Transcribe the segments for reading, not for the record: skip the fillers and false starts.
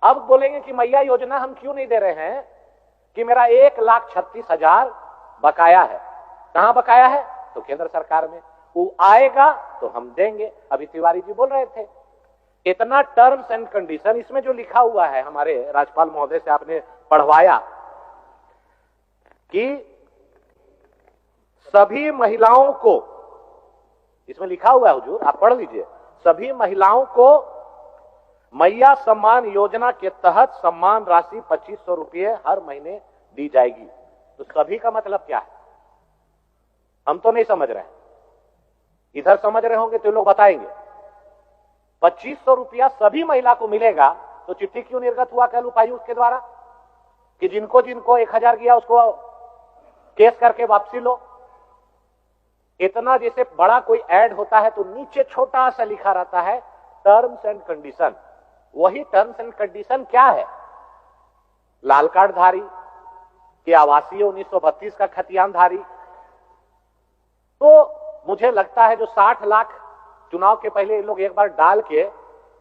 अब बोलेंगे कि मैया योजना हम क्यों नहीं दे रहे हैं कि मेरा 1,36,000 बकाया है। कहां बकाया है? तो केंद्र सरकार में। वो आएगा तो हम देंगे। अभी तिवारी जी बोल रहे थे इतना टर्म्स एंड कंडीशन इसमें जो लिखा हुआ है, हमारे राज्यपाल महोदय से आपने पढ़वाया कि सभी महिलाओं को, इसमें लिखा हुआ है हुजूर, आप पढ़ लीजिए, सभी महिलाओं को मैया सम्मान योजना के तहत सम्मान राशि 2500 रुपये हर महीने दी जाएगी। तो सभी का मतलब क्या है? हम तो नहीं समझ रहे हैं, इधर समझ रहे होंगे तो लोग बताएंगे। 2500 रुपया सभी महिला को मिलेगा तो चिट्ठी क्यों निर्गत हुआ कल उपायुक्त के द्वारा कि जिनको जिनको 1000 गया उसको केस करके वापसी लो? इतना जैसे बड़ा कोई ऐड होता है तो नीचे छोटा सा लिखा रहता है टर्म्स एंड कंडीशन। वही टर्म्स एंड कंडीशन क्या है? लाल कार्ड धारी कि आवासीय 1932 का खतियानधारी। तो मुझे लगता है जो 60 लाख चुनाव के पहले लोग एक बार डाल के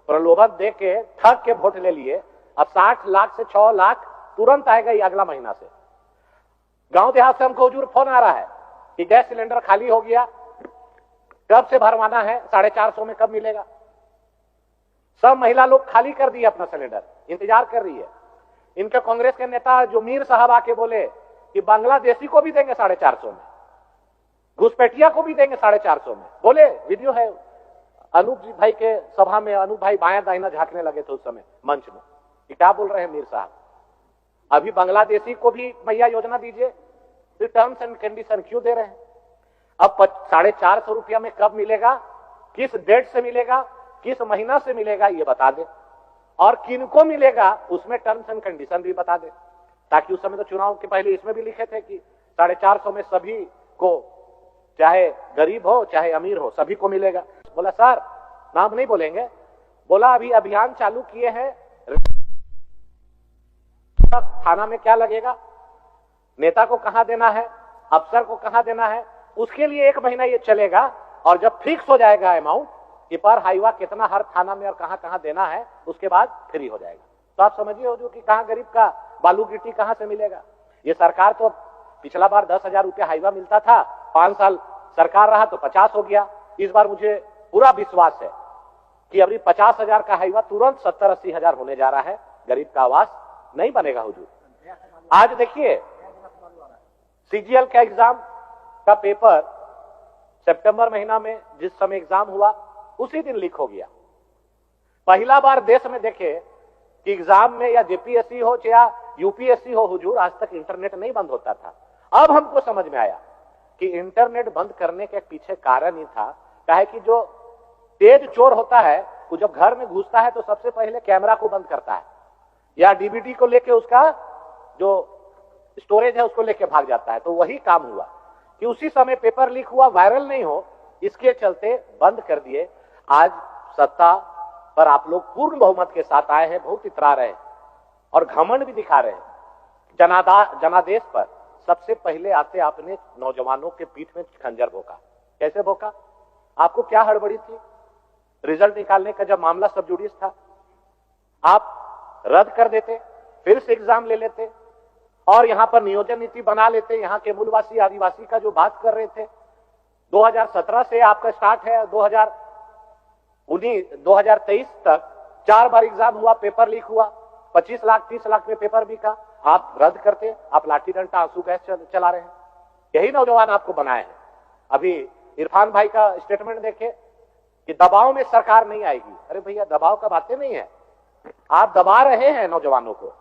प्रलोभन दे के ठग के वोट ले लिए, अब 60 लाख से 6 लाख तुरंत आएगा ये अगला महीना से। गांव देहात से हमको हुजूर फोन आ रहा है कि गैस सिलेंडर खाली हो गया, कब से भरवाना है, 450 में कब मिलेगा? सब महिला लोग खाली कर दिए अपना सिलेंडर, इंतजार कर रही है। इनके कांग्रेस के नेता जो मीर साहब आके बोले कि बांग्लादेशी को भी देंगे 450 में, घुसपैठिया को भी देंगे 450 में। बोले, वीडियो है, अनूप जी भाई के सभा में अनूप भाई बायां दाहिना झांकने लगे थे उस समय मंच में कि क्या बोल रहे हैं मीर साहब, अभी बांग्लादेशी को भी मैया योजना दीजिए, फिर टर्म्स एंड कंडीशन क्यों दे रहे हैं? अब 450 रुपया में कब मिलेगा, किस डेट से मिलेगा, किस महीना से मिलेगा ये बता दे, और किनको मिलेगा उसमें टर्म्स एंड कंडीशन भी बता दे, ताकि उस समय तो चुनाव के पहले इसमें भी लिखे थे कि 450 में सभी को, चाहे गरीब हो चाहे अमीर हो, सभी को मिलेगा। बोला सर नाम नहीं बोलेंगे, बोला अभी अभियान चालू किए हैं, थाना में क्या लगेगा, नेता को कहां देना है, अफसर को कहां देना है, उसके लिए 1 महीना ये चलेगा। और जब फिक्स हो जाएगा अमाउंट कि पर हाईवा कितना हर थाना में और कहां कहां देना है, उसके बाद फ्री हो जाएगा। तो आप समझिए हो जो कि कहां गरीब का बालू गिट्टी कहां से मिलेगा। ये सरकार तो पिछला बार 10,000 रुपया हाईवा मिलता था, 5 साल सरकार रहा तो 50 हो गया। इस बार मुझे पूरा विश्वास है कि अभी 50,000 का हाईवा तुरंत 70-80 हजार होने जा रहा है। गरीब का आवास नहीं बनेगा हुजूर। आज देखिए सीजीएल का एग्जाम का पेपर सितंबर महीना में जिस समय एग्जाम हुआ उसी दिन लीक हो गया। पहला बार देश में देखे कि एग्जाम में या जेपीएससी हो या यूपीएससी हो हुजूर, आज तक इंटरनेट नहीं बंद होता था। अब हमको समझ में आया कि इंटरनेट बंद करने के पीछे कारण ही था, काहे कि जो तेज चोर होता है वो जब घर में घुसता है तो सबसे पहले कैमरा को बंद करता है या डीवीडी को लेके उसका जो स्टोरेज है उसको लेके भाग जाता है। तो वही काम हुआ कि उसी समय पेपर लीक हुआ, वायरल नहीं हो इसके चलते बंद कर दिए। आज सत्ता पर आप लोग पूर्ण बहुमत के साथ आए हैं, बहुत इतरा रहे हैं और घमंड भी दिखा रहे हैं। जनादेश पर सबसे पहले आते आपने नौजवानों के पीठ में खंजर भोंका। कैसे भोंका? आपको क्या हड़बड़ी थी? रिजल्ट निकालने का जब मामला सब जुडिस था, आप रद्द कर देते, फिर से एग्जाम ले लेते और यहां पर नियोजन नीति बना लेते। यहां के मूलवासी आदिवासी का जो बात कर रहे थे, 2017 से आपका स्टार्ट है, 2023 तक 4 बार एग्जाम हुआ, पेपर लीक हुआ, 25 लाख 30 लाख में पेपर बिका। आप रद्द करते, आप लाठी डंडा आंसू गैस चला रहे हैं। यही नौजवान आपको बनाए हैं। अभी इरफान भाई का स्टेटमेंट देखे कि दबाव में सरकार नहीं आएगी। अरे भैया दबाव का बातें नहीं है, आप दबा रहे हैं नौजवानों को।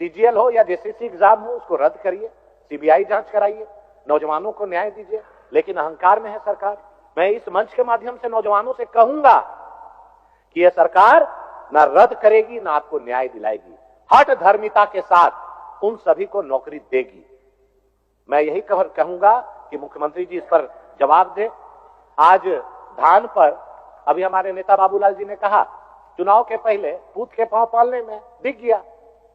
सीजीएल हो या जेसीसी एग्जाम हो उसको रद्द करिए, सीबीआई जांच कराइए, नौजवानों को न्याय दीजिए, लेकिन अहंकार में है सरकार। मैं इस मंच के माध्यम से नौजवानों से कहूंगा कि यह सरकार ना रद्द करेगी ना आपको न्याय दिलाएगी, हठ धर्मिता के साथ उन सभी को नौकरी देगी। मैं यही कहूंगा कि मुख्यमंत्री जी इस पर जवाब दें। आज धान पर अभी हमारे नेता बाबूलाल जी ने कहा चुनाव के पहले पूत के पांव पालने में दिख गया।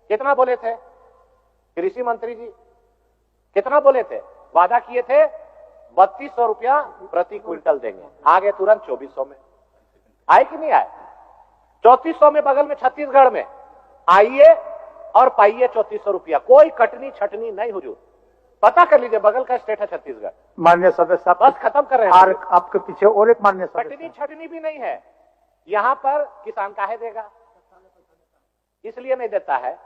कितना बोले थे कृषि मंत्री जी, कितना बोले थे? वादा किए थे 3200 रुपया प्रति क्विंटल देंगे, आ गए तुरंत 2400 में। आए कि नहीं आए? 3400 में बगल में छत्तीसगढ़ में आइए और पाइए 3400 रुपया, कोई कटनी छटनी नहीं हुजूर। पता कर लीजिए, बगल का स्टेट है छत्तीसगढ़। माननीय सदस्य साहब, बस खत्म कर रहे हैं। आपके पीछे और एक माननीय कटनी सदस्य, छटनी भी नहीं है यहां पर। किसान काहे देगा? इसलिए नहीं देता है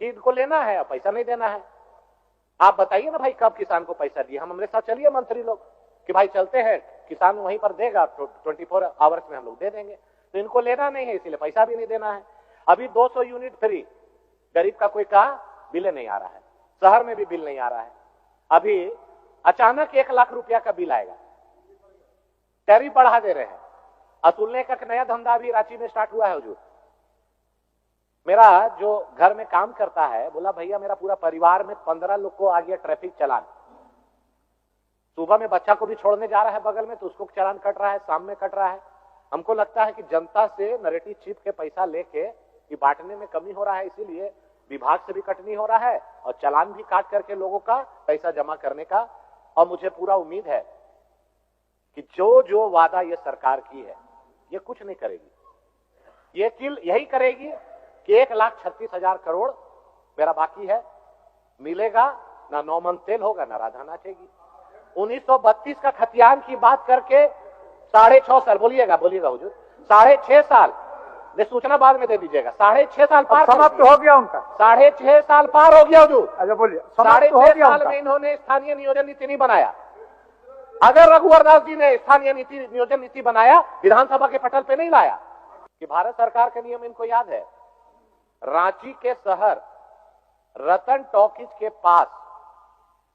कि इनको लेना है और पैसा नहीं देना है। आप बताइए ना भाई, कब किसान को पैसा दिए? हम हमारे साथ चलिए मंत्री लोग कि भाई चलते हैं, किसान वहीं पर देगा, 24 आवर्स में हम लोग दे देंगे। तो इनको लेना नहीं है, इसीलिए पैसा भी नहीं देना है। अभी 200 यूनिट फ्री, गरीब का कोई कहा बिल नहीं आ रहा है, शहर में भी बिल नहीं आ रहा है। अभी अचानक 1 लाख रुपया का बिल आएगा, टैरिफ बढ़ा दे रहे हैं। असूलने का नया धंधा अभी रांची में स्टार्ट हुआ है हुजूर। मेरा जो घर में काम करता है बोला, भैया मेरा पूरा परिवार में 15 लोग को आ गया ट्रैफिक चालान। सुबह में बच्चा को भी छोड़ने जा रहा है बगल में, तो उसको चालान कट रहा है, शाम में कट रहा है। हमको लगता है कि जनता से नरेटिव चिप के पैसा लेके कि बांटने में कमी हो रहा है, इसीलिए विभाग से भी कटनी हो रहा है और चालान भी काट करके लोगों का पैसा जमा करने का। और मुझे पूरा उम्मीद है कि जो जो वादा ये सरकार की है ये कुछ नहीं करेगी। ये यही करेगी कि 1,36,000 करोड़ मेरा बाकी है, मिलेगा ना, 9 मन तेल होगा ना, राधा नाचेगी। 1932 का खतियान की बात करके 6.5 साल, बोलिएगा हुजूर, 6.5 साल, ने सूचना बाद में दे दीजिएगा। 6.5 साल पार समाप्त हो गया उनका, 6.5 साल पार हो गया हुजूर। अच्छा बोलिए, 6.5 साल में इन्होंने स्थानीय नियोजन नीति नहीं बनाया। अगर रघुवर दास जी ने स्थानीय नियोजन नीति बनाया, विधानसभा के पटल पे नहीं लाया। कि भारत सरकार के नियम इनको याद है। रांची के शहर रतन टॉकीज के पास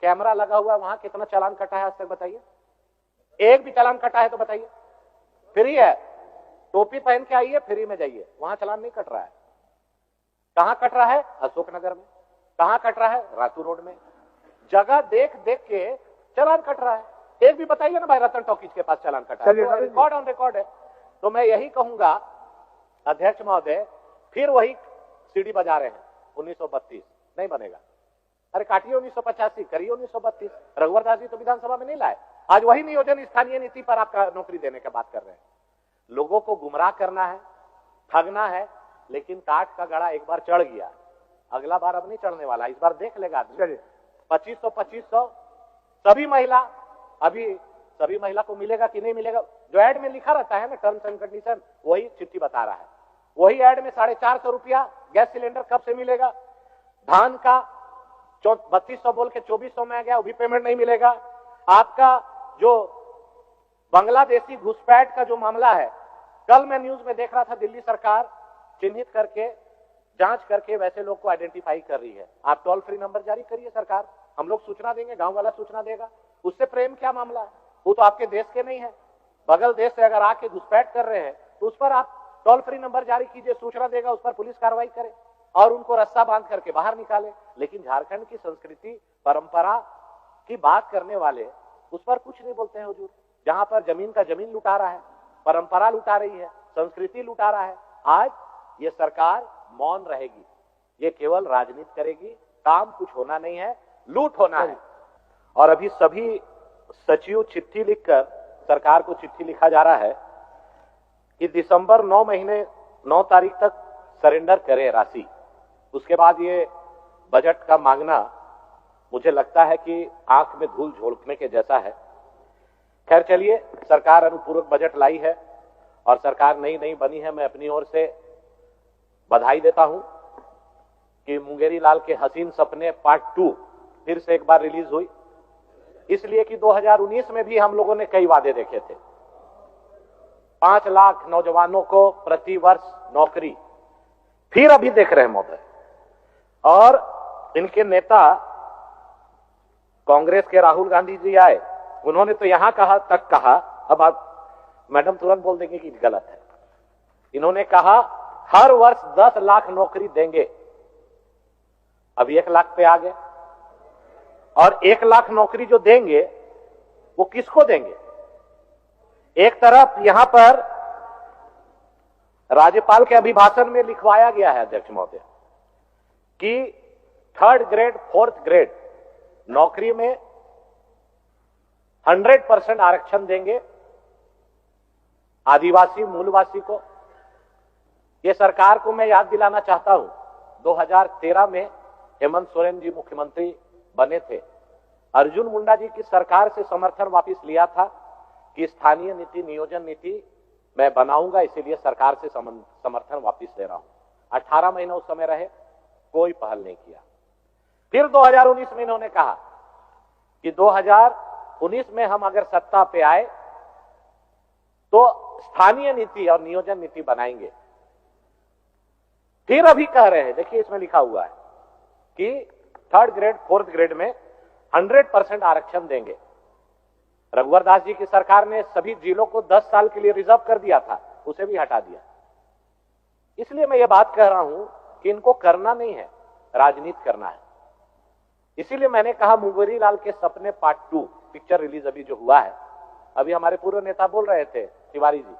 कैमरा लगा हुआ है, वहां कितना चालान कटा है आज तक बताइए? एक भी चालान कटा है तो बताइए? फ्री है, टोपी पहन के आइए, फ्री में जाइए, वहां चालान नहीं कट रहा है। कहां कट रहा है? अशोकनगर में। कहां कट रहा है? रातू रोड में। जगह देख देख के चालान कट रहा है। एक भी बताइए ना भाई, रतन टॉकीज के पास चालान कटा है? तो रिकॉर्ड ऑन रिकॉर्ड है। तो मैं यही कहूंगा अध्यक्ष महोदय, फिर वही सीढ़ी बजा रहे हैं। 1932 नहीं बनेगा। अरे काटिए 1985, करिए 1932। रघुवर दास जी तो विधानसभा में नहीं लाए। आज वही नियोजन स्थानीय नीति पर आपका नौकरी देने की बात कर रहे हैं। लोगों को गुमराह करना है, ठगना है, लेकिन काठ का गड़ा एक बार चढ़ गया, अगला बार अब नहीं चढ़ने वाला। इस बार देख लेगा आदमी। 2500 सभी महिला, अभी सभी महिला को मिलेगा कि नहीं मिलेगा? जो एड में लिखा रहता है ना, टर्म्स एंड कंडीशन, वही चिट्ठी बता रहा है। वही एड में 450 रुपया गैस सिलेंडर कब से मिलेगा? धान का 3200 बोल के 2400 में आ गया, वो भी पेमेंट नहीं मिलेगा। आपका जो बांग्लादेशी घुसपैठ का जो मामला है, कल मैं न्यूज में देख रहा था, दिल्ली सरकार चिन्हित करके जांच करके वैसे लोग को आइडेंटिफाई कर रही है। आप टोल फ्री नंबर जारी करिए सरकार, हम लोग सूचना देंगे, गांव वाला सूचना देगा। उससे प्रेम क्या मामला है? वो तो आपके देश के नहीं है, बगल देश से अगर आके घुसपैठ कर रहे हैं तो उस पर आप टोल फ्री नंबर जारी कीजिए, सूचना देगा, उस पर पुलिस कार्रवाई करे और उनको रस्सा बांध करके बाहर निकाले। लेकिन झारखंड की संस्कृति परंपरा की बात करने वाले उस पर कुछ नहीं बोलते हैं हुजूर। जहां पर जमीन का जमीन लुटा रहा है, परंपरा लुटा रही है, संस्कृति लुटा रहा है, आज ये सरकार मौन रहेगी। ये केवल राजनीति करेगी, काम कुछ होना नहीं है, लूट होना है। और अभी सभी सचिव चिट्ठी लिखकर, सरकार को चिट्ठी लिखा जा रहा है कि दिसंबर 9 तारीख तक सरेंडर करे राशि। उसके बाद ये बजट का मांगना मुझे लगता है कि आंख में धूल झोंकने के जैसा है। खैर चलिए, सरकार अनुपूरक बजट लाई है और सरकार नई बनी है। मैं अपनी ओर से बधाई देता हूं कि मुंगेरी लाल के हसीन सपने पार्ट 2 फिर से एक बार रिलीज हुई, इसलिए कि 2019 में भी हम लोगों ने कई वादे देखे थे। 5 लाख नौजवानों को प्रति वर्ष नौकरी, फिर अभी देख रहे हैं महोदय। और इनके नेता कांग्रेस के राहुल गांधी जी आए, उन्होंने तो यहां तक कहा, अब आप मैडम तुरंत बोल देंगे कि गलत है। इन्होंने कहा हर वर्ष 10 लाख नौकरी देंगे, अभी 1 लाख पे आ गए। और 1 लाख नौकरी जो देंगे वो किसको देंगे? एक तरफ यहां पर राज्यपाल के अभिभाषण में लिखवाया गया है अध्यक्ष महोदय कि 3rd ग्रेड 4th ग्रेड नौकरी में 100% आरक्षण देंगे आदिवासी मूलवासी को, ये सरकार को मैं याद दिलाना चाहता हूं, 2013 में हेमंत सोरेन जी मुख्यमंत्री बने थे। अर्जुन मुंडा जी की सरकार से समर्थन वापस लिया था कि स्थानीय नीति, नियोजन नीति मैं बनाऊंगा, इसीलिए सरकार से समर्थन वापस ले रहा हूं। 18 महीने उस समय रहे, कोई पहल नहीं किया। फिर 2019 में इन्होंने कहा कि 2019 में हम अगर सत्ता पे आए तो स्थानीय नीति और नियोजन नीति बनाएंगे। फिर अभी कह रहे हैं, देखिए इसमें लिखा हुआ है कि 3rd ग्रेड 4th ग्रेड में 100% आरक्षण देंगे। रघुवर दास जी की सरकार ने सभी जिलों को 10 साल के लिए रिजर्व कर दिया था, उसे भी हटा दिया। इसलिए मैं ये बात कह रहा हूं कि इनको करना नहीं है, राजनीति करना है। इसीलिए मैंने कहा मुंगेरी लाल के सपने पार्ट 2 पिक्चर रिलीज अभी जो हुआ है, अभी हमारे पूर्व नेता बोल रहे थे तिवारी जी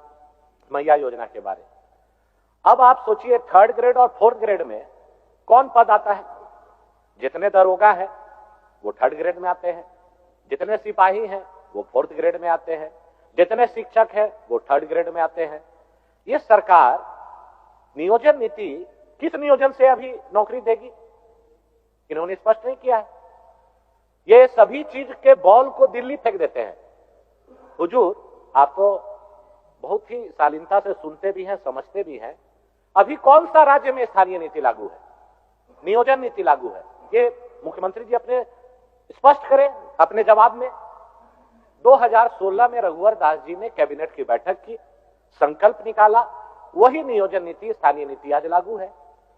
मैया योजना के बारे। अब आप सोचिए 3rd ग्रेड और 4th ग्रेड में कौन पद आता है? जितने दरोगा हैं वो 3rd ग्रेड में आते हैं, जितने सिपाही हैं वो 4th ग्रेड में आते हैं, जितने शिक्षक हैं वो 3rd ग्रेड में आते हैं। ये सरकार नियोजन नीति किस नियोजन से अभी नौकरी देगी, इन्होंने स्पष्ट नहीं किया है। ये सभी चीज के बॉल को दिल्ली फेंक देते हैं। हुजूर, आप तो बहुत ही शालीनता से सुनते भी हैं, समझते भी हैं। अभी कौन सा राज्य में स्थानीय नीति लागू है, नियोजन नीति लागू है? ये मुख्यमंत्री जी अपने स्पष्ट करें अपने जवाब में। 2016 में रघुवर दास जी ने कैबिनेट की बैठक की, संकल्प निकाला, वही नियोजन नीति, स्थानीय नीति आज लागू है।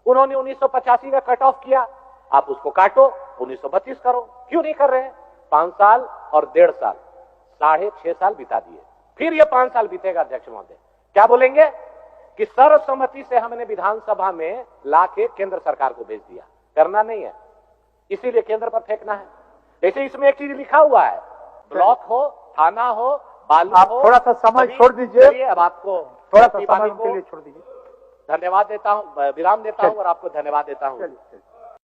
उन्होंने 1985 का कट ऑफ किया, आप उसको काटो, 1932 करो। क्यों नहीं कर रहे हैं? 5 साल और 1.5 साल, 6.5 साल बिता दिए। फिर ये 5 साल बीतेगा। अध्यक्ष महोदय क्या बोलेंगे कि सर्वसम्मति से हमने विधानसभा में लाके केंद्र सरकार को भेज दिया। करना नहीं है, इसीलिए केंद्र पर फेंकना है। जैसे इसमें एक चीज लिखा हुआ है, ब्लॉक हो, थाना हो, बालू आप हो, थोड़ा सा समय छोड़ दीजिए। अब आपको थोड़ा सा समय उनके लिए छोड़ दीजिए। धन्यवाद देता हूं, विराम देता हूं और आपको धन्यवाद देता हूं। चलिए, चलिए।